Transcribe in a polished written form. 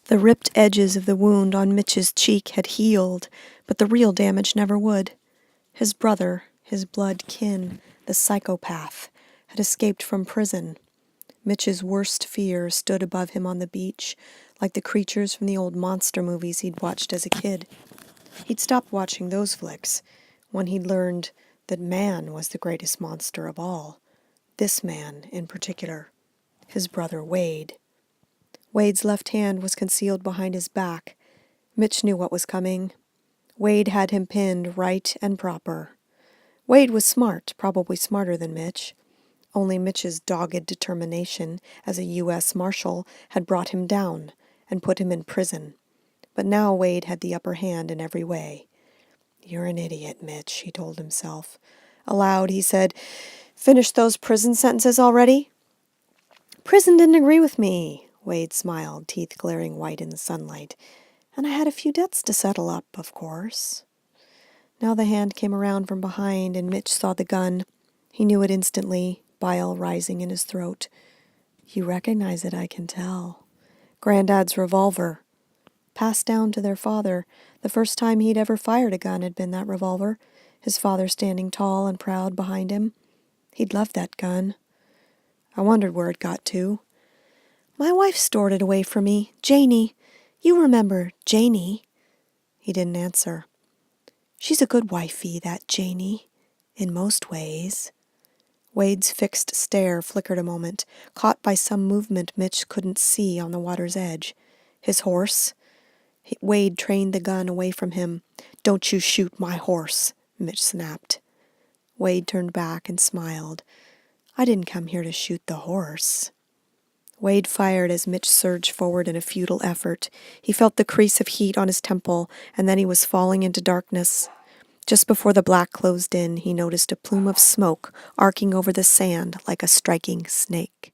The ripped edges of the wound on Mitch's cheek had healed, but the real damage never would. His brother, his blood kin, the psychopath, had escaped from prison. Mitch's worst fear stood above him on the beach, like the creatures from the old monster movies he'd watched as a kid. He'd stopped watching those flicks when he'd learned that man was the greatest monster of all. This man, in particular. His brother Wade. Wade's left hand was concealed behind his back. Mitch knew what was coming. Wade had him pinned right and proper. Wade was smart, probably smarter than Mitch. Only Mitch's dogged determination as a U.S. Marshal had brought him down and put him in prison. But now Wade had the upper hand in every way. "You're an idiot, Mitch," he told himself. Aloud, he said, "Finished those prison sentences already?" "Prison didn't agree with me," Wade smiled, teeth glaring white in the sunlight. "And I had a few debts to settle up, of course." Now the hand came around from behind, and Mitch saw the gun. He knew it instantly, bile rising in his throat. "You recognize it, I can tell." Granddad's revolver. Passed down to their father. The first time he'd ever fired a gun had been that revolver, his father standing tall and proud behind him. He'd loved that gun. I wondered where it got to. "My wife stored it away from me. Janie. You remember Janie." He didn't answer. "She's a good wifey, that Janie, in most ways." Wade's fixed stare flickered a moment, caught by some movement Mitch couldn't see on the water's edge. His horse? Wade trained the gun away from him. "Don't you shoot my horse," Mitch snapped. Wade turned back and smiled. "I didn't come here to shoot the horse." Wade fired as Mitch surged forward in a futile effort. He felt the crease of heat on his temple, and then he was falling into darkness. Just before the black closed in, he noticed a plume of smoke arcing over the sand like a striking snake.